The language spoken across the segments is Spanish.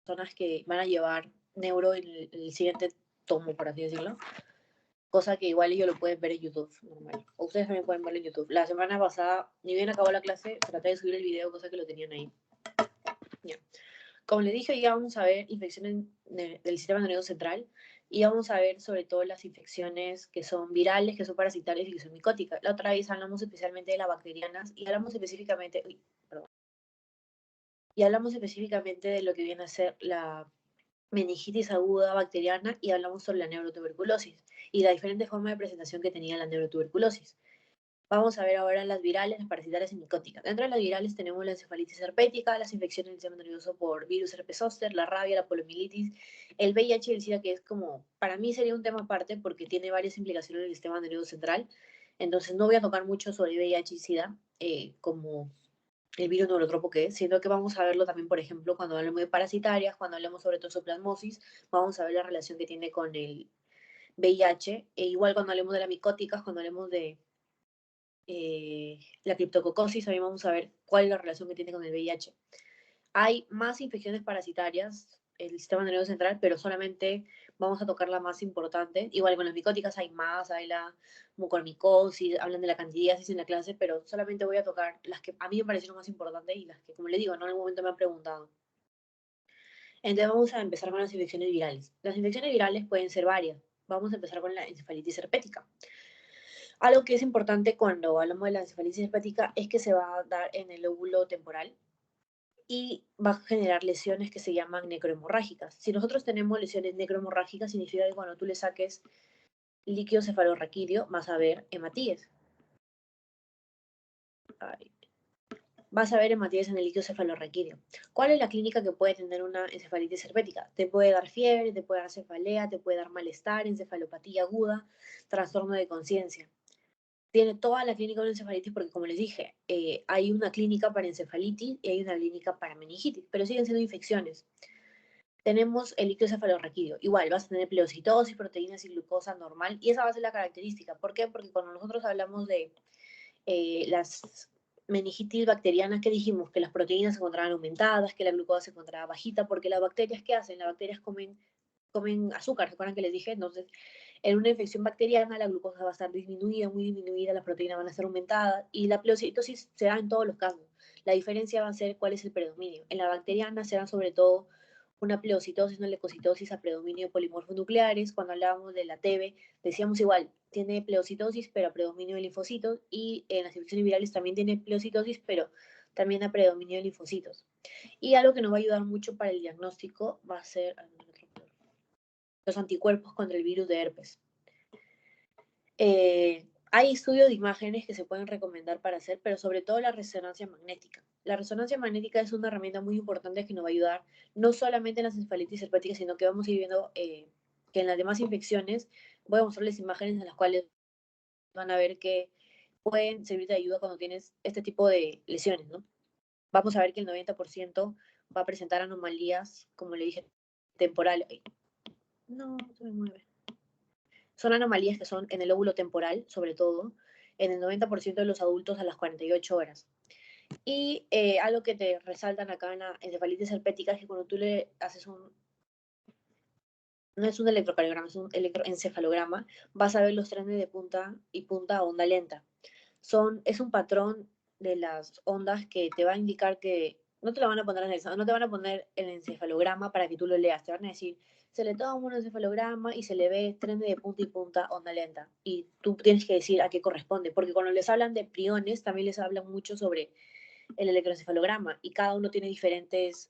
personas que van a llevar neuro en el siguiente tomo, por así decirlo. Cosa que igual ellos lo pueden ver en YouTube, normal. O ustedes también pueden verlo en YouTube. La semana pasada, ni bien acabó la clase, traté de subir el video, cosa que lo tenían ahí. Ya. Como les dije, ya vamos a ver infecciones del sistema nervioso central y vamos a ver sobre todo las infecciones que son virales, que son parasitarias y que son micóticas. La otra vez hablamos especialmente de las bacterianas y hablamos específicamente, y hablamos específicamente de lo que viene a ser la meningitis aguda bacteriana y hablamos sobre la neurotuberculosis y la diferente forma de presentación que tenía la neurotuberculosis. Vamos a ver ahora las virales, las parasitarias y micóticas. Dentro de las virales tenemos la encefalitis herpética, las infecciones del sistema nervioso por virus herpes zóster, la rabia, la poliomielitis, el VIH y el SIDA, que es como, para mí sería un tema aparte porque tiene varias implicaciones en el sistema nervioso central. Entonces no voy a tocar mucho sobre VIH y SIDA como el virus neurotropo que es, sino que vamos a verlo también, por ejemplo, cuando hablemos de parasitarias, cuando hablemos sobre toxoplasmosis, vamos a ver la relación que tiene con el VIH, e igual cuando hablemos de las micóticas, cuando hablemos de la criptococosis, también vamos a ver cuál es la relación que tiene con el VIH. Hay más infecciones parasitarias en el sistema nervioso central, pero solamente vamos a tocar la más importante. Igual con las micóticas hay más, hay la mucormicosis, hablan de la candidiasis en la clase, pero solamente voy a tocar las que a mí me parecieron más importantes y las que, como les digo, ¿no? En algún momento me han preguntado. Entonces vamos a empezar con las infecciones virales. Las infecciones virales pueden ser varias. Vamos a empezar con la encefalitis herpética. Algo que es importante cuando hablamos de la encefalitis herpética es que se va a dar en el lóbulo temporal y va a generar lesiones que se llaman necrohemorrágicas. Si nosotros tenemos lesiones necrohemorrágicas, significa que cuando tú le saques líquido cefalorraquídeo, vas a ver hematíes. Vas a ver hematíes en el líquido cefalorraquídeo. ¿Cuál es la clínica que puede tener una encefalitis herpética? Te puede dar fiebre, te puede dar cefalea, te puede dar malestar, encefalopatía aguda, trastorno de conciencia. Tiene toda la clínica de encefalitis porque, como les dije, hay una clínica para encefalitis y hay una clínica para meningitis, pero siguen siendo infecciones. Tenemos el líquido cefalorraquídeo. Igual, vas a tener pleocitosis, proteínas y glucosa normal, y esa va a ser la característica. ¿Por qué? Porque cuando nosotros hablamos de las meningitis bacterianas, que dijimos que las proteínas se encontraban aumentadas, que la glucosa se encontraba bajita, porque las bacterias, ¿qué hacen? Las bacterias comen azúcar, ¿se acuerdan que les dije? Entonces, en una infección bacteriana la glucosa va a estar disminuida, muy disminuida, las proteínas van a estar aumentadas y la pleocitosis se da en todos los casos. La diferencia va a ser cuál es el predominio. En la bacteriana se dan sobre todo una pleocitosis, una leucocitosis a predominio de polimorfos nucleares. Cuando hablábamos de la TB, decíamos igual, tiene pleocitosis pero a predominio de linfocitos, y en las infecciones virales también tiene pleocitosis pero también a predominio de linfocitos. Y algo que nos va a ayudar mucho para el diagnóstico va a ser los anticuerpos contra el virus de herpes. Hay estudios de imágenes que se pueden recomendar para hacer, pero sobre todo la resonancia magnética. La resonancia magnética es una herramienta muy importante que nos va a ayudar no solamente en las encefalitis herpéticas, sino que vamos a ir viendo que en las demás infecciones voy a mostrarles imágenes en las cuales van a ver que pueden servir de ayuda cuando tienes este tipo de lesiones, ¿no? Vamos a ver que el 90% va a presentar anomalías, como le dije, temporales. No, se me mueve. Son anomalías que son en el lóbulo temporal, sobre todo, en el 90% de los adultos a las 48 horas. Y algo que te resaltan acá en la encefalitis herpética es que cuando tú le haces no es un electrocardiograma, es un electroencefalograma, vas a ver los trenes de punta y punta a onda lenta. Es un patrón de las ondas que te va a indicar que no te lo van a poner en el, no te van a poner el encefalograma para que tú lo leas, te van a decir, se le toma un encefalograma y se le ve tren de punta y punta, onda lenta. Y tú tienes que decir a qué corresponde, porque cuando les hablan de priones, también les hablan mucho sobre el electroencefalograma y cada uno tiene diferentes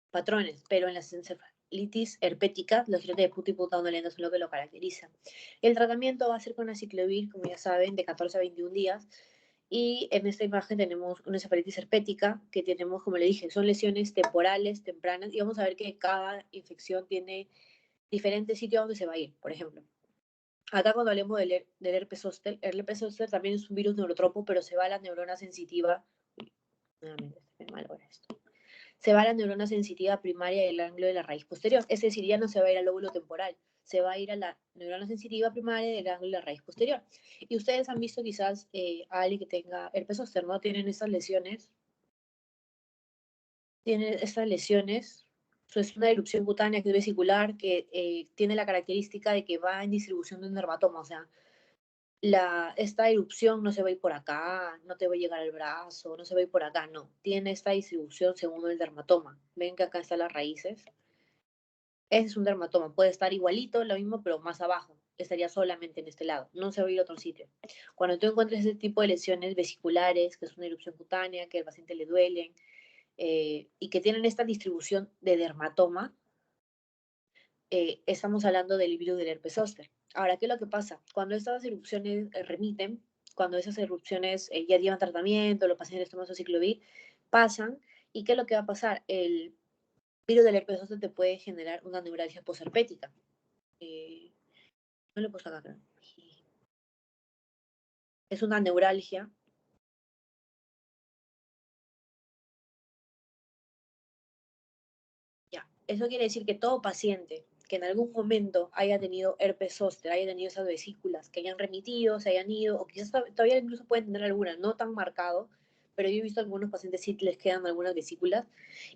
patrones, pero en las encefalitis herpéticas, los girotes de punta y punta onda lenta son lo que lo caracteriza. El tratamiento va a ser con aciclovir, como ya saben, de 14 a 21 días. Y en esta imagen tenemos una encefalitis herpética que tenemos, como le dije, son lesiones temporales, tempranas, y vamos a ver que cada infección tiene diferentes sitios donde se va a ir, por ejemplo. Acá cuando hablemos del herpes zóster, el herpes zóster también es un virus neurotropo, pero se va a la neurona sensitiva. Nuevamente, está mal ahora esto. Se va a la neurona sensitiva primaria del ángulo de la raíz posterior. Es decir, ya no se va a ir al lóbulo temporal, se va a ir a la neurona sensitiva primaria del ángulo de la raíz posterior. Y ustedes han visto quizás a alguien que tenga herpes zóster, ¿no? Tienen estas lesiones Es una erupción cutánea que es vesicular, que tiene la característica de que va en distribución de un dermatoma, o sea, esta erupción no se va a ir por acá, no te va a llegar al brazo, no se va a ir por acá, no. Tiene esta distribución según el dermatoma. Ven que acá están las raíces. Ese es un dermatoma. Puede estar igualito, lo mismo, pero más abajo. Estaría solamente en este lado. No se va a ir a otro sitio. Cuando tú encuentres ese tipo de lesiones vesiculares, que es una erupción cutánea, que al paciente le duelen, y que tienen esta distribución de dermatoma, estamos hablando del virus del herpes zóster. Ahora, ¿qué es lo que pasa? Cuando estas erupciones remiten, cuando esas erupciones ya llevan tratamiento, los pacientes toman su ciclovir, pasan, ¿y qué es lo que va a pasar? El virus del herpes zóster te puede generar una neuralgia posherpética. No le he puesto acá, creo. Es una neuralgia. Ya. Eso quiere decir que todo paciente que en algún momento haya tenido herpes zóster, haya tenido esas vesículas, que hayan remitido, se hayan ido, o quizás todavía incluso pueden tener algunas, no tan marcado, pero yo he visto algunos pacientes sí les quedan algunas vesículas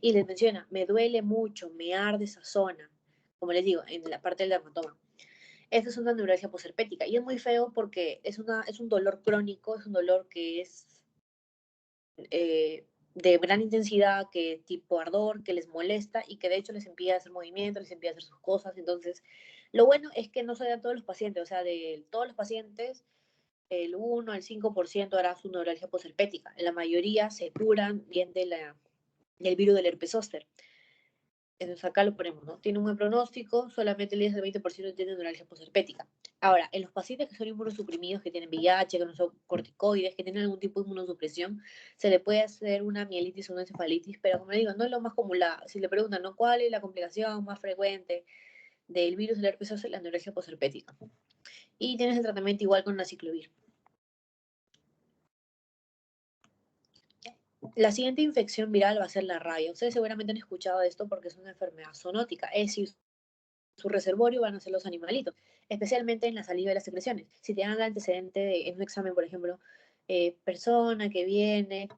y les menciona, me duele mucho, me arde esa zona, como les digo, en la parte del dermatoma. Esta es una neuralgia posherpética y es muy feo porque es un dolor crónico, es un dolor que es de gran intensidad, que tipo ardor, que les molesta y que de hecho les impide hacer movimientos, les impide hacer sus cosas. Entonces, lo bueno es que no se da a todos los pacientes, o sea, de todos los pacientes, el 1 al 5% hará su neuralgia posherpética. La mayoría se curan bien del virus del herpes zóster. Entonces acá lo ponemos, ¿no? Tiene un buen pronóstico, solamente el 10 al 20% tiene neuralgia posherpética. Ahora, en los pacientes que son inmunosuprimidos, que tienen VIH, que no son corticoides, que tienen algún tipo de inmunosupresión, se le puede hacer una mielitis o una encefalitis, pero como le digo, no es lo más común. Si le preguntan, ¿no? ¿Cuál es la complicación más frecuente del virus del herpes zóster? La neuralgia posherpética. Y tienes el tratamiento igual con la ciclovir. La siguiente infección viral va a ser la rabia. Ustedes seguramente han escuchado de esto porque es una enfermedad zoonótica. Es decir, su reservorio van a ser los animalitos, especialmente en la saliva y las secreciones. Si te dan el antecedente en un examen, por ejemplo, persona que viene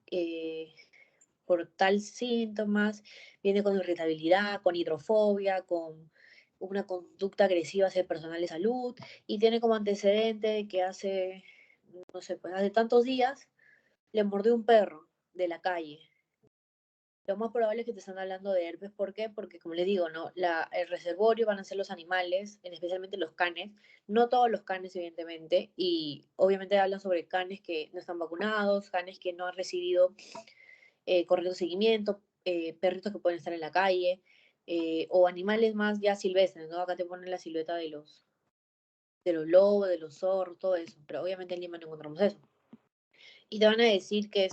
por tal síntomas, viene con irritabilidad, con hidrofobia, con una conducta agresiva hacia el personal de salud y tiene como antecedente que hace, no sé, pues hace tantos días le mordió un perro de la calle. Lo más probable es que te están hablando de herpes. ¿Por qué? Porque, como les digo, ¿no? El reservorio van a ser los animales, especialmente los canes. No todos los canes, evidentemente. Y obviamente hablan sobre canes que no están vacunados, canes que no han recibido correcto seguimiento, perritos que pueden estar en la calle, o animales más ya silvestres, ¿no? Acá te ponen la silueta de los lobos, de los zorros, todo eso. Pero obviamente en Lima no encontramos eso y te van a decir que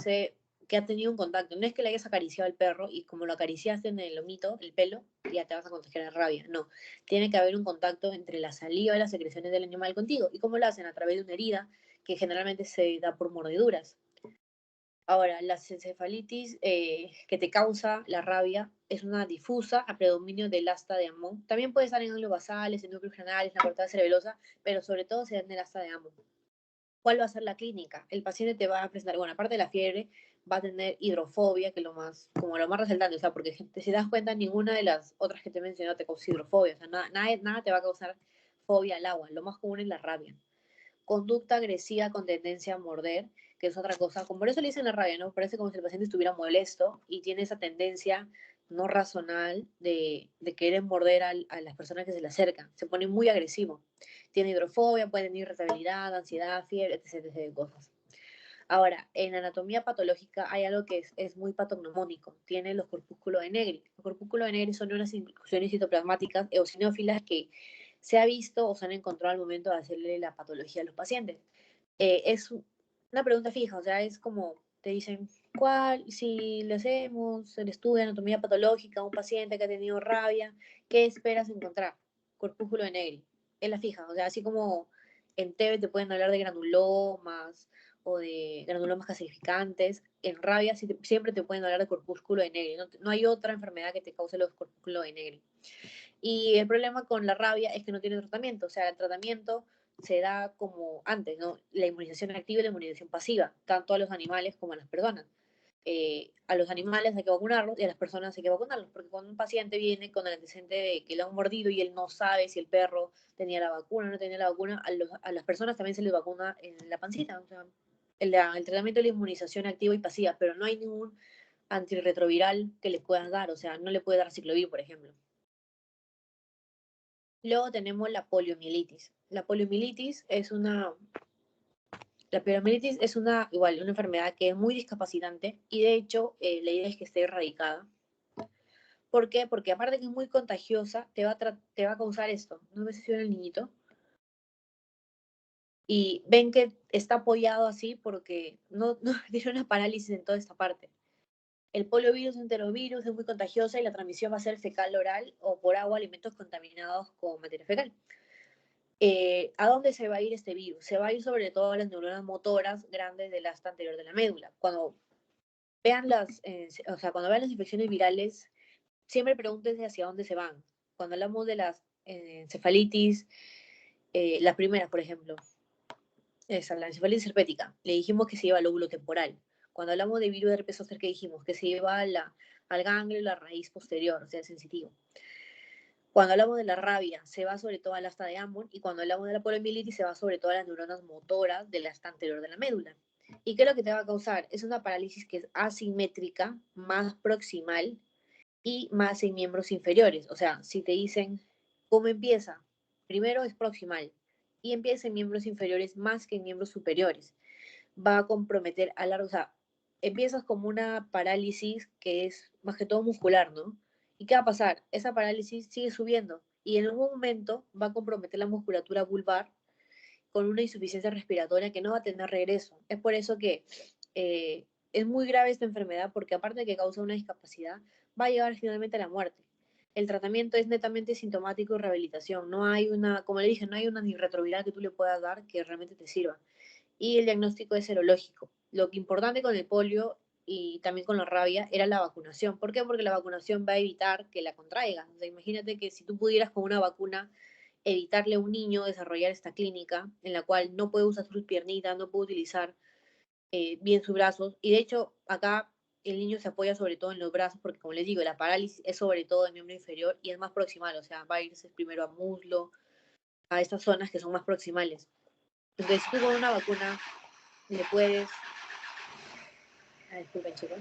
ha tenido un contacto. No es que le hayas acariciado al perro y como lo acariciaste en el lomito, el pelo, ya te vas a contagiar de rabia. No, tiene que haber un contacto entre la saliva y las secreciones del animal contigo. ¿Y cómo lo hacen? A través de una herida que generalmente se da por mordeduras. Ahora, la encefalitis que te causa la rabia es una difusa a predominio del asta de Amón. También puede estar en ganglios basales, en núcleos renales, en la corteza cerebelosa, pero sobre todo se da en el asta de Amón. ¿Cuál va a ser la clínica? El paciente te va a presentar, bueno, aparte de la fiebre, va a tener hidrofobia, que es como lo más resaltante, o sea, porque si te das cuenta, ninguna de las otras que te he mencionado te causa hidrofobia, o sea, nada te va a causar fobia al agua, lo más común es la rabia. Conducta agresiva con tendencia a morder, que es otra cosa, como por eso le dicen la rabia, ¿no? Parece como si el paciente estuviera molesto y tiene esa tendencia no razonal de querer morder a las personas que se le acercan, se pone muy agresivo. Tiene hidrofobia, puede tener irritabilidad, ansiedad, fiebre, etc, etc. de cosas. Ahora, en anatomía patológica hay algo que es muy patognomónico. Tiene los corpúsculos de Negri. Los corpúsculos de Negri son unas inclusiones citoplasmáticas eosinófilas que se ha visto o se han encontrado al momento de hacerle la patología a los pacientes. Es una pregunta fija, o sea, es como te dicen, si le hacemos el estudio de anatomía patológica a un paciente que ha tenido rabia, ¿qué esperas encontrar? Corpúsculo de Negri. Es la fija, o sea, así como en TB te pueden hablar de granulomas o de granulomas calcificantes, en rabia siempre te pueden hablar de corpúsculo de Negri. No hay otra enfermedad que te cause los corpúsculos de Negri. Y el problema con la rabia es que no tiene tratamiento, o sea, el tratamiento se da como antes, ¿no? La inmunización activa y la inmunización pasiva, tanto a los animales como a las personas. a los animales hay que vacunarlos y a las personas hay que vacunarlos, porque cuando un paciente viene con el antecedente de que lo han mordido y él no sabe si el perro tenía la vacuna o no tenía la vacuna, a las personas también se les vacuna en la pancita. O sea, el tratamiento de la inmunización activa y pasiva, pero no hay ningún antirretroviral que le puedan dar, o sea, no le puede dar ciclovir, por ejemplo. Luego tenemos la poliomielitis. La poliomielitis es igual, una enfermedad que es muy discapacitante y de hecho la idea es que esté erradicada. ¿Por qué? Porque aparte que es muy contagiosa, te va a causar esto. No sé si ven el niñito. Y ven que está apoyado así porque no tiene una parálisis en toda esta parte. El poliovirus, enterovirus, es muy contagiosa y la transmisión va a ser fecal oral o por agua, alimentos contaminados con materia fecal. ¿A dónde se va a ir este virus? Se va a ir sobre todo a las neuronas motoras grandes del asta anterior de la médula. Cuando vean cuando vean las infecciones virales, siempre pregúntense hacia dónde se van. Cuando hablamos de las encefalitis, la primera, por ejemplo, esa, la encefalitis herpética, le dijimos que se lleva al lóbulo temporal. Cuando hablamos de virus de herpes zóster, ¿qué dijimos? Que se lleva al ganglio, la raíz posterior, o sea, sensitivo. Cuando hablamos de la rabia, se va sobre todo al asta de Hammond, y cuando hablamos de la poliomielitis, se va sobre todo a las neuronas motoras del asta anterior de la médula. ¿Y qué es lo que te va a causar? Es una parálisis que es asimétrica, más proximal y más en miembros inferiores. O sea, si te dicen cómo empieza, primero es proximal y empieza en miembros inferiores más que en miembros superiores. Va a comprometer a largo, o sea, empiezas como una parálisis que es más que todo muscular, ¿no? ¿Y qué va a pasar? Esa parálisis sigue subiendo y en algún momento va a comprometer la musculatura vulvar con una insuficiencia respiratoria que no va a tener regreso. Es por eso que es muy grave esta enfermedad porque aparte de que causa una discapacidad, va a llegar finalmente a la muerte. El tratamiento es netamente sintomático y rehabilitación. No hay como le dije, no hay una antirretroviral que tú le puedas dar que realmente te sirva. Y el diagnóstico es serológico. Lo que importante con el polio y también con la rabia era la vacunación. ¿Por qué? Porque la vacunación va a evitar que la contraiga. O sea, imagínate que si tú pudieras con una vacuna evitarle a un niño desarrollar esta clínica en la cual no puede usar sus piernitas, no puede utilizar bien sus brazos. Y de hecho, acá el niño se apoya sobre todo en los brazos porque, como les digo, la parálisis es sobre todo en miembro inferior y es más proximal, o sea, va a irse primero a muslo, a estas zonas que son más proximales. Entonces, tú con una vacuna le puedes... disculpen, chicos.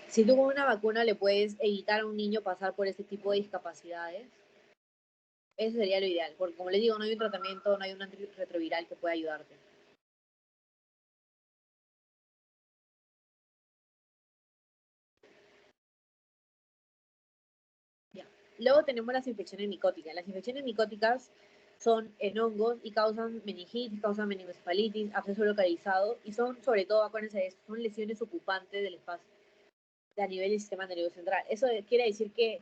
Si tú con una vacuna le puedes evitar a un niño pasar por este tipo de discapacidades, eso sería lo ideal, porque como les digo, no hay un tratamiento, no hay un antirretroviral que pueda ayudarte. Ya. Luego tenemos las infecciones micóticas. Las infecciones micóticas son en hongos y causan meningitis, causan meningoencefalitis, absceso localizado y son, sobre todo, acuérdense de esto, son lesiones ocupantes del espacio a nivel del sistema nervioso central. Eso quiere decir que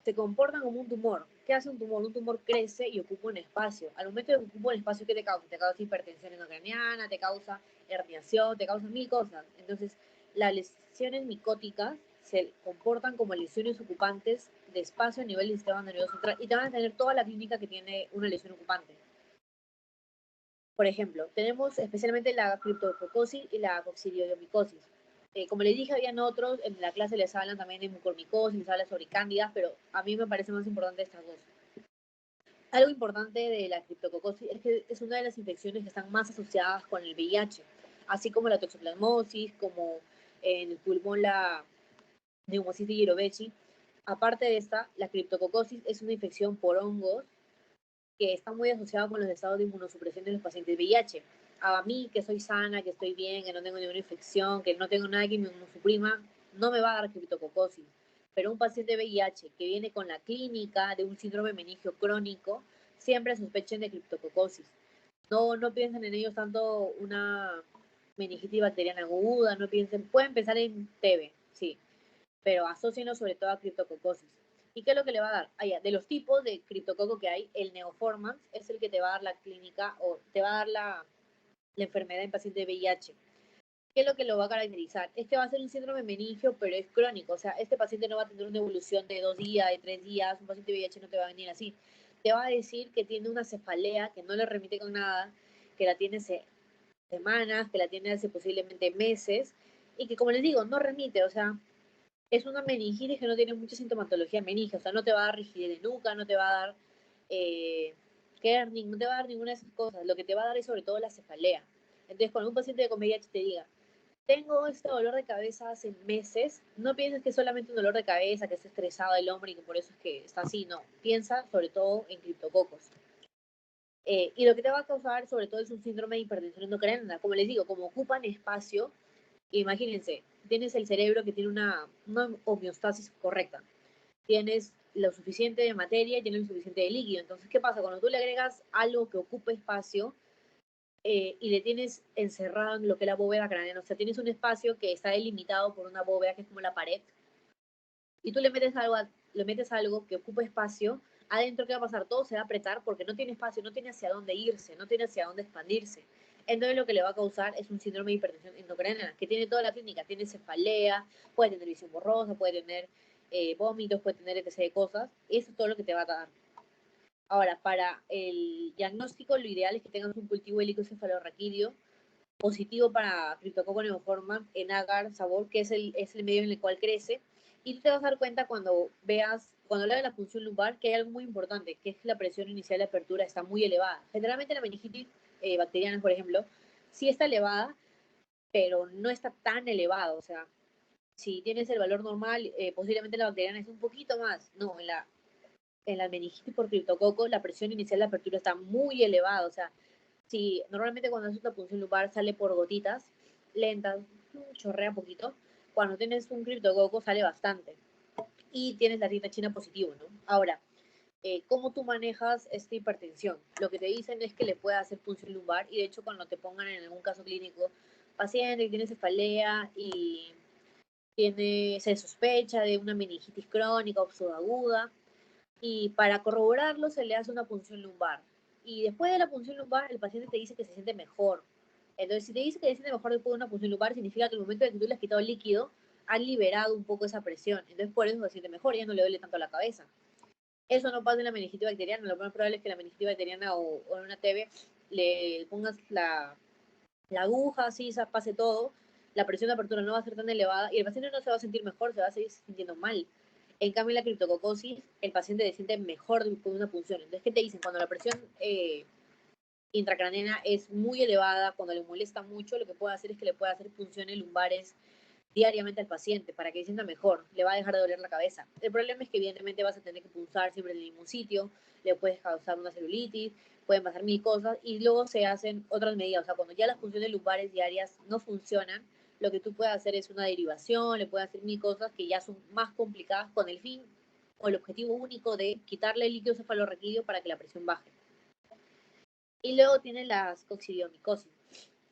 se comportan como un tumor. ¿Qué hace un tumor? Un tumor crece y ocupa un espacio. Al momento de que ocupa un espacio, ¿qué te causa? Te causa hipertensión endocraniana, te causa herniación, te causa mil cosas. Entonces, las lesiones micóticas se comportan como lesiones ocupantes de espacio a nivel del sistema nervioso central y te van a tener toda la clínica que tiene una lesión ocupante. Por ejemplo, tenemos especialmente la criptococosis y la coccidioidomicosis. Como les dije, habían otros, en la clase les hablan también de mucormicosis, les hablan sobre cándidas, pero a mí me parece más importante estas dos. Algo importante de la criptococosis es que es una de las infecciones que están más asociadas con el VIH, así como la toxoplasmosis, como en el pulmón la neumocitis girovecii. Aparte de esta, la criptococosis es una infección por hongos que está muy asociado con los estados de inmunosupresión de los pacientes VIH. A mí, que soy sana, que estoy bien, que no tengo ninguna infección, que no tengo nada que me inmunosuprima, no me va a dar criptococosis. Pero un paciente VIH que viene con la clínica de un síndrome meningio crónico, siempre sospechen de criptococosis. No piensen en ellos tanto una meningitis bacteriana aguda, no piensen, pueden pensar en TB, sí, pero asócienlo sobre todo a criptococosis. ¿Y qué es lo que le va a dar? De los tipos de criptococo que hay, el neoformans es el que te va a dar la clínica o te va a dar la enfermedad en paciente de VIH. ¿Qué es lo que lo va a caracterizar? Este va a ser un síndrome meningio, pero es crónico. O sea, este paciente no va a tener una evolución de 2 días, de 3 días. Un paciente de VIH no te va a venir así. Te va a decir que tiene una cefalea, que no le remite con nada, que la tiene semanas, que la tiene hace posiblemente meses, y que como les digo, no remite, o sea, es una meningitis que no tiene mucha sintomatología meningia, o sea, no te va a dar rigidez de nuca, no te va a dar eh, kerning, no te va a dar ninguna de esas cosas, lo que te va a dar es sobre todo la cefalea. Entonces, cuando un paciente con VIH te diga, tengo este dolor de cabeza hace meses, no pienses que es solamente un dolor de cabeza, que está estresado el hombre y que por eso es que está así, no, piensa sobre todo en criptococos. Y lo que te va a causar sobre todo es un síndrome de hipertensión endocrina. Como les digo, como ocupan espacio, imagínense, tienes el cerebro que tiene una homeostasis correcta, tienes lo suficiente de materia y tienes lo suficiente de líquido. Entonces, ¿qué pasa? Cuando tú le agregas algo que ocupa espacio y le tienes encerrado en lo que es la bóveda craneana, o sea, tienes un espacio que está delimitado por una bóveda que es como la pared, y tú le metes algo que ocupa espacio, adentro, ¿qué va a pasar? Todo se va a apretar porque no tiene espacio, no tiene hacia dónde irse, no tiene hacia dónde expandirse. Entonces lo que le va a causar es un síndrome de hipertensión endocrina, que tiene toda la clínica, tiene cefalea, puede tener visión borrosa, puede tener vómitos, puede tener etc. de cosas, y eso es todo lo que te va a dar. Ahora, para el diagnóstico, lo ideal es que tengas un cultivo helicocefalorraquídeo positivo para Cryptococcus neoformans en agar sabor, que es el medio en el cual crece. Y tú te vas a dar cuenta cuando le hagas la función lumbar, que hay algo muy importante, que es que la presión inicial de apertura está muy elevada. Generalmente la meningitis bacteriana, por ejemplo, sí está elevada, pero no está tan elevada. O sea, si tienes el valor normal, posiblemente la bacteriana es un poquito más. No, en la meningitis por criptococo, la presión inicial de apertura está muy elevada. O sea, si normalmente cuando haces una punción lumbar sale por gotitas lentas, chorrea poquito, cuando tienes un criptococo sale bastante y tienes la tinta china positivo, ¿no? Ahora, ¿cómo tú manejas esta hipertensión? Lo que te dicen es que le puedes hacer punción lumbar y de hecho cuando te pongan en algún caso clínico, paciente que tiene cefalea y se sospecha de una meningitis crónica o subaguda, y para corroborarlo se le hace una punción lumbar. Y después de la punción lumbar, el paciente te dice que se siente mejor. Entonces, si te dice que se siente mejor después de una punción lumbar, significa que el momento de que tú le has quitado el líquido, han liberado un poco esa presión. Entonces, por eso se siente mejor, ya no le duele tanto la cabeza. Eso no pasa en la meningitis bacteriana. Lo más probable es que la meningitis bacteriana o en una TB le pongas la aguja, así pase todo, la presión de apertura no va a ser tan elevada y el paciente no se va a sentir mejor, se va a seguir sintiendo mal. En cambio, en la criptococosis, el paciente se siente mejor con una punción. Entonces, ¿qué te dicen? Cuando la presión intracraneana es muy elevada, cuando le molesta mucho, lo que puede hacer es que le puede hacer punciones lumbares diariamente al paciente para que se sienta mejor, le va a dejar de doler la cabeza. El problema es que evidentemente vas a tener que punzar siempre en el mismo sitio, le puedes causar una celulitis, pueden pasar mil cosas y luego se hacen otras medidas. O sea, cuando ya las funciones lumbares diarias no funcionan, lo que tú puedes hacer es una derivación, le puedes hacer mil cosas que ya son más complicadas con el fin o el objetivo único de quitarle el líquido cefalorraquídeo para que la presión baje. Y luego tiene las coccidiomicosis.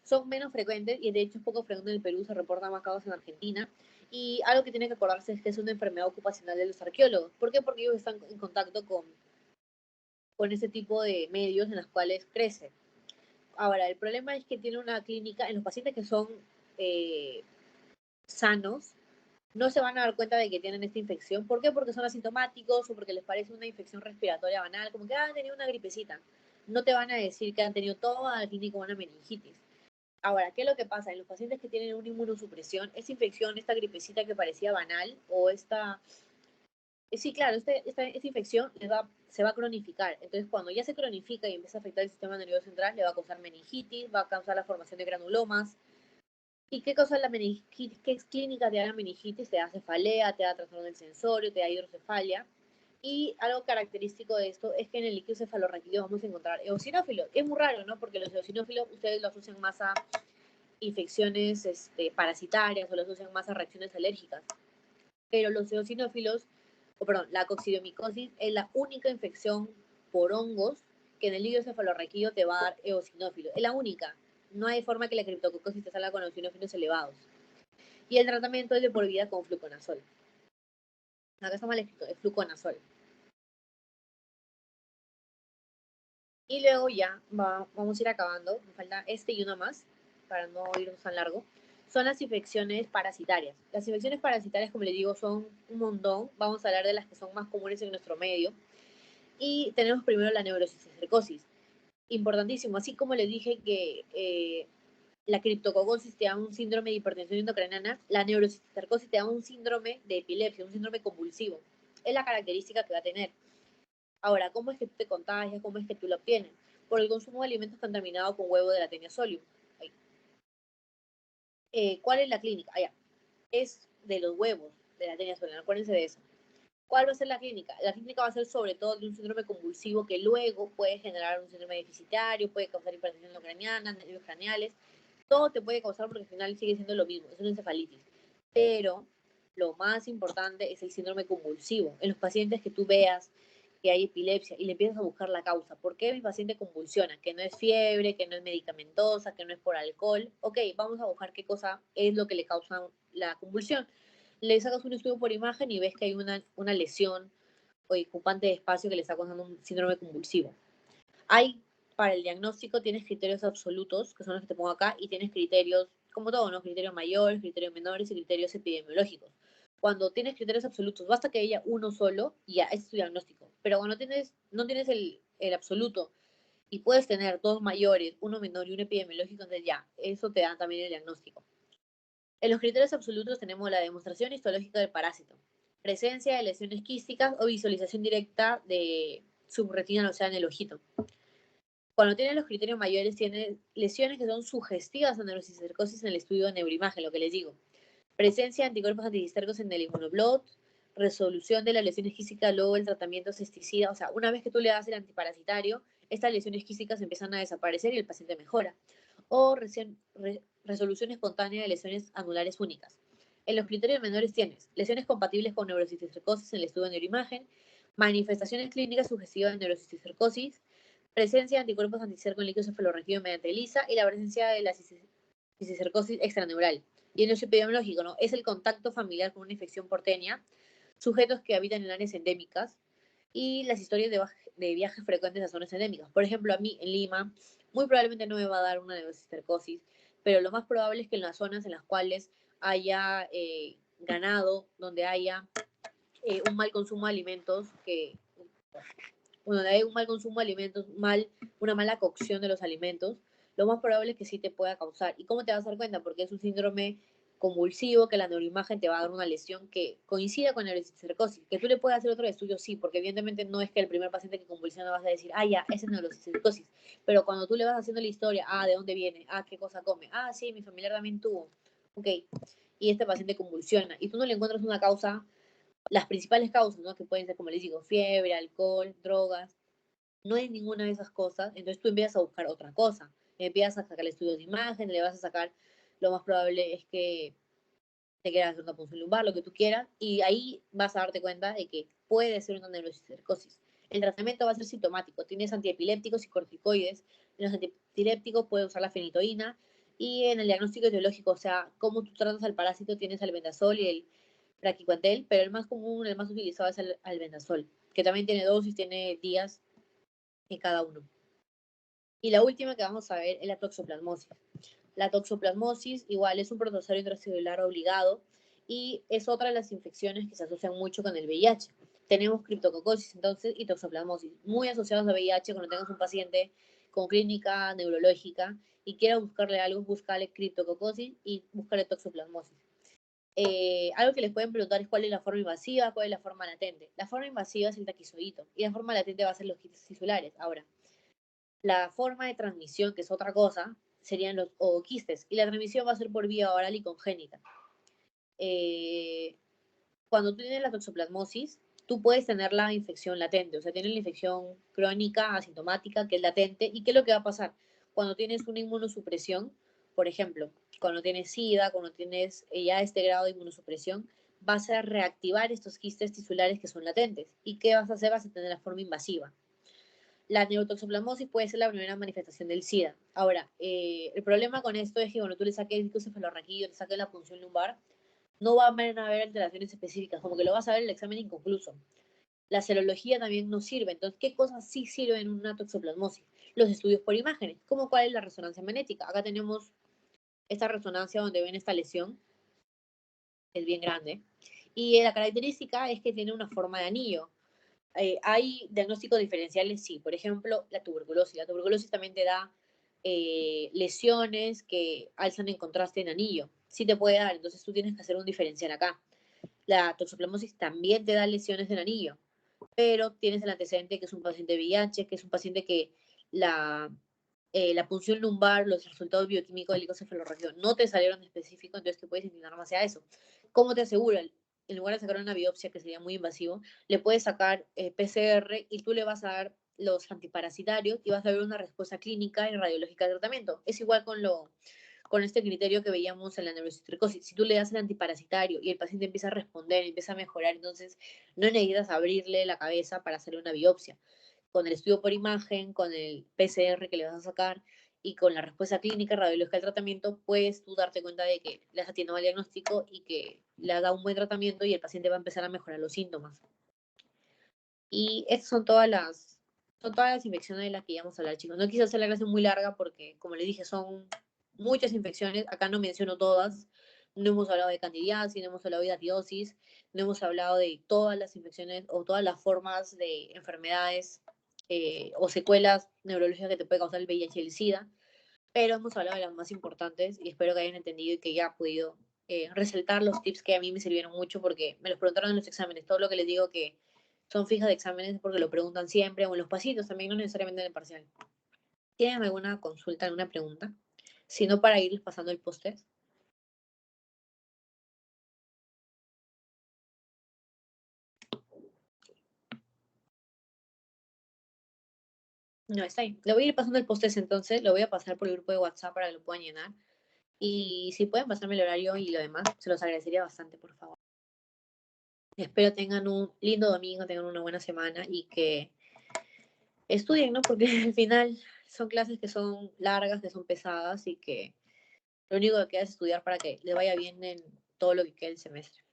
Son menos frecuentes y de hecho es poco frecuente en el Perú, se reportan más casos en Argentina. Y algo que tiene que acordarse es que es una enfermedad ocupacional de los arqueólogos. ¿Por qué? Porque ellos están en contacto con ese tipo de medios en los cuales crecen. Ahora, el problema es que tiene una clínica, en los pacientes que son eh, sanos, no se van a dar cuenta de que tienen esta infección. ¿Por qué? Porque son asintomáticos o porque les parece una infección respiratoria banal, como que han tenido una gripecita. No te van a decir que han tenido toda la clínica una meningitis. Ahora, ¿qué es lo que pasa? En los pacientes que tienen una inmunosupresión, esta infección, esta gripecita que parecía banal, o sí, claro, esta infección se va a cronificar. Entonces, cuando ya se cronifica y empieza a afectar el sistema nervioso central, le va a causar meningitis, va a causar la formación de granulomas. ¿Y qué causa la meningitis? ¿Qué clínica te da la meningitis? Te da cefalea, te da trastorno del sensorio, te da hidrocefalia. Y algo característico de esto es que en el líquido cefalorraquídeo vamos a encontrar eosinófilos. Es muy raro, ¿no? Porque los eosinófilos ustedes lo asocian más a infecciones parasitarias o lo asocian más a reacciones alérgicas. Pero los eosinófilos, la coccidiomicosis es la única infección por hongos que en el líquido cefalorraquídeo te va a dar eosinófilos. Es la única. No hay forma que la criptococosis te salga con eosinófilos elevados. Y el tratamiento es de por vida con fluconazol. Acá está mal escrito, es fluconazol. Y luego ya vamos a ir acabando. Me falta este y uno más para no irnos tan largo. Son las infecciones parasitarias. Las infecciones parasitarias, como les digo, son un montón. Vamos a hablar de las que son más comunes en nuestro medio. Y tenemos primero la neurocisticercosis. Importantísimo. Así como les dije que La criptococosis te da un síndrome de hipertensión endocrinal, la neurocisticercosis te da un síndrome de epilepsia, un síndrome convulsivo. Es la característica que va a tener. Ahora, ¿cómo es que tú te contagias? ¿Cómo es que tú lo obtienes? Por el consumo de alimentos contaminados con huevo de la tenia solium. ¿Cuál es la clínica? Allá. Es de los huevos de la tenia solium, acuérdense de eso. ¿Cuál va a ser la clínica? La clínica va a ser sobre todo de un síndrome convulsivo que luego puede generar un síndrome deficitario, puede causar hipertensión endocraniana, nervios craneales. Todo te puede causar porque al final sigue siendo lo mismo, es una encefalitis. Pero lo más importante es el síndrome convulsivo. En los pacientes que tú veas que hay epilepsia y le empiezas a buscar la causa. ¿Por qué mi paciente convulsiona? Que no es fiebre, que no es medicamentosa, que no es por alcohol. Ok, vamos a buscar qué cosa es lo que le causa la convulsión. Le sacas un estudio por imagen y ves que hay una lesión o ocupante de espacio que le está causando un síndrome convulsivo. Hay, para el diagnóstico, tienes criterios absolutos, que son los que te pongo acá, y tienes criterios, como todo, ¿no? Criterios mayores, criterios menores y criterios epidemiológicos. Cuando tienes criterios absolutos, basta que haya uno solo y ya, ese es tu diagnóstico. Pero cuando no tienes el absoluto y puedes tener dos mayores, uno menor y un epidemiológico, entonces ya, eso te da también el diagnóstico. En los criterios absolutos tenemos la demostración histológica del parásito, presencia de lesiones quísticas o visualización directa de subretina, o sea, en el ojito. Cuando tienen los criterios mayores, tienen lesiones que son sugestivas a neurocisticercosis en el estudio de neuroimagen, lo que les digo. Presencia de anticuerpos anticistémicos en el inmunoblot, resolución de las lesiones quísticas luego del tratamiento cesticida. O sea, una vez que tú le das el antiparasitario, estas lesiones quísticas empiezan a desaparecer y el paciente mejora. O resolución espontánea de lesiones anulares únicas. En los criterios menores tienes lesiones compatibles con neurocisticercosis en el estudio de neuroimagen, manifestaciones clínicas sugestivas de neurocisticercosis, presencia de anticuerpos anticer con líquido cefalorraquídeo mediante ELISA y la presencia de la cisticercosis extraneural. Y en el epidemiológico, ¿no? Es el contacto familiar con una infección por tenia, sujetos que habitan en áreas endémicas y las historias de viajes frecuentes a zonas endémicas. Por ejemplo, a mí en Lima, muy probablemente no me va a dar una neurocisticercosis, pero lo más probable es que en las zonas en las cuales haya ganado, donde haya un mal consumo de alimentos, donde hay un mal consumo de alimentos, una mala cocción de los alimentos, lo más probable es que sí te pueda causar. ¿Y cómo te vas a dar cuenta? Porque es un síndrome convulsivo, que la neuroimagen te va a dar una lesión que coincida con la neurocisticercosis. Que tú le puedes hacer otro estudio, sí, porque evidentemente no es que el primer paciente que convulsiona vas a decir, ah, ya, esa es neurocisticercosis. Pero cuando tú le vas haciendo la historia, ah, ¿de dónde viene? Ah, ¿qué cosa come? Ah, sí, mi familiar también tuvo. Ok, y este paciente convulsiona. Y tú no le encuentras una causa, las principales causas, ¿no? Que pueden ser, como les digo, fiebre, alcohol, drogas. No es ninguna de esas cosas, entonces tú empiezas a buscar otra cosa. Empiezas a sacar estudios de imagen, le vas a sacar, lo más probable es que te quieras hacer una punción lumbar, lo que tú quieras, y ahí vas a darte cuenta de que puede ser una neurocisticercosis. El tratamiento va a ser sintomático, tienes antiepilépticos y corticoides. En los antiepilépticos puedes usar la fenitoína, y en el diagnóstico etiológico, o sea, cómo tú tratas al parásito, tienes albendazol y el praziquantel, pero el más común, el más utilizado es el albendazol, que también tiene dosis, tiene días en cada uno. Y la última que vamos a ver es la toxoplasmosis. La toxoplasmosis igual es un protozoario intracelular obligado y es otra de las infecciones que se asocian mucho con el VIH. Tenemos criptococosis entonces y toxoplasmosis, muy asociados a VIH. Cuando tengas un paciente con clínica neurológica y quiera buscarle algo, buscarle criptococosis y buscarle toxoplasmosis. Algo que les pueden preguntar es cuál es la forma invasiva, cuál es la forma latente. La forma invasiva es el taquizoíto y la forma latente va a ser los quistes tisulares. Ahora, la forma de transmisión, que es otra cosa, serían los ooquistes, y la transmisión va a ser por vía oral y congénita. Eh, Cuando tú tienes la toxoplasmosis, tú puedes tener la infección latente, o sea, tienes la infección crónica, asintomática, que es latente, ¿y qué es lo que va a pasar? Cuando tienes una inmunosupresión, por ejemplo, cuando tienes SIDA, cuando tienes ya este grado de inmunosupresión, vas a reactivar estos quistes tisulares que son latentes. ¿Y qué vas a hacer? Vas a tener la forma invasiva. La neurotoxoplasmosis puede ser la primera manifestación del SIDA. Ahora, el problema con esto es que cuando tú le saques el cefalorraquídeo, le saques la punción lumbar, no van a haber alteraciones específicas, como que lo vas a ver en el examen inconcluso. La serología también no sirve. Entonces, ¿qué cosas sí sirven en una toxoplasmosis? Los estudios por imágenes, como cuál es la resonancia magnética. Acá tenemos esta resonancia donde ven esta lesión, es bien grande, y la característica es que tiene una forma de anillo. Hay diagnósticos diferenciales, sí. Por ejemplo, la tuberculosis. La tuberculosis también te da lesiones que alzan en contraste en anillo. Sí te puede dar, entonces tú tienes que hacer un diferencial acá. La toxoplasmosis también te da lesiones en anillo, pero tienes el antecedente que es un paciente VIH, que es un paciente que la, la punción lumbar, los resultados bioquímicos del licocefalorraquídeo no te salieron específicos, entonces te puedes inclinar más hacia eso. ¿Cómo te asegura? En lugar de sacar una biopsia, que sería muy invasivo, le puedes sacar PCR y tú le vas a dar los antiparasitarios y vas a ver una respuesta clínica y radiológica de tratamiento. Es igual con este criterio que veíamos en la neurocitricosis. Si tú le das el antiparasitario y el paciente empieza a responder, empieza a mejorar, entonces no necesitas abrirle la cabeza para hacerle una biopsia. Con el estudio por imagen, con el PCR que le vas a sacar y con la respuesta clínica radiológica del tratamiento, puedes tú darte cuenta de que le has atinado al diagnóstico y que le has dado un buen tratamiento y el paciente va a empezar a mejorar los síntomas. Y estas son todas las infecciones de las que íbamos a hablar, chicos. No quise hacer la clase muy larga porque, como les dije, son muchas infecciones. Acá no menciono todas. No hemos hablado de candidiasis, no hemos hablado de hidatidosis, no hemos hablado de todas las infecciones o todas las formas de enfermedades o secuelas neurológicas que te puede causar el VIH y el SIDA, pero hemos hablado de las más importantes y espero que hayan entendido y que ya podido resaltar los tips que a mí me sirvieron mucho porque me los preguntaron en los exámenes. Todo lo que les digo que son fijas de exámenes porque lo preguntan siempre o en los pasitos también, no necesariamente en el parcial. ¿Tienen alguna consulta, alguna pregunta? Si no, para irles pasando el post-test. No, está ahí. Le voy a ir pasando el post-test entonces, lo voy a pasar por el grupo de WhatsApp para que lo puedan llenar. Y si pueden pasarme el horario y lo demás, se los agradecería bastante, por favor. Espero tengan un lindo domingo, tengan una buena semana y que estudien, ¿no? Porque al final son clases que son largas, que son pesadas y que lo único que queda es estudiar para que le vaya bien en todo lo que quede el semestre.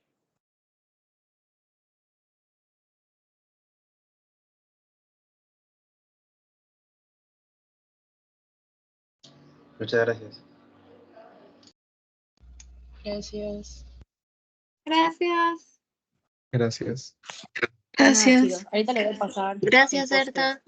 Muchas gracias. Gracias. Gracias. Gracias. Nada, Gracias. chicos, ahorita le voy a pasar Gracias, el post-test. Erta.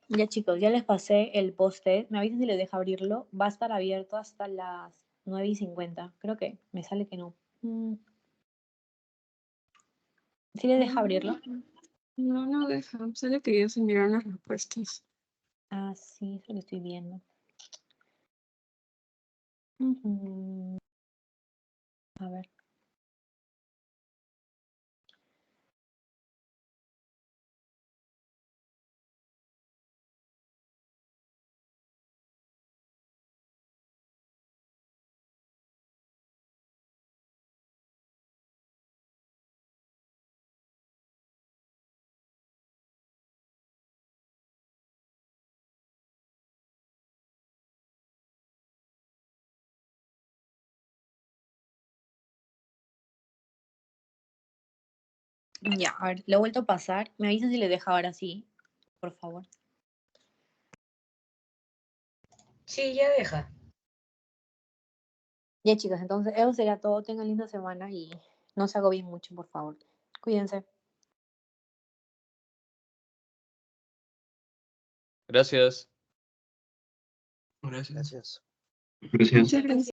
Ya chicos, ya les pasé el post-test. Me avisan si les deja abrirlo. Va a estar abierto hasta las 9:50. Creo que me sale que no. ¿Sí les deja abrirlo? No, no deja. Sale que ya se enviaron las respuestas. Ah, sí, eso lo estoy viendo. A ver. Ya, a ver, lo he vuelto a pasar. Me avisan si les deja ahora sí, por favor. Sí, ya deja. Ya chicos, entonces eso sería todo. Tengan linda semana y no se agobien mucho, por favor. Cuídense. Gracias. Gracias. Muchas gracias.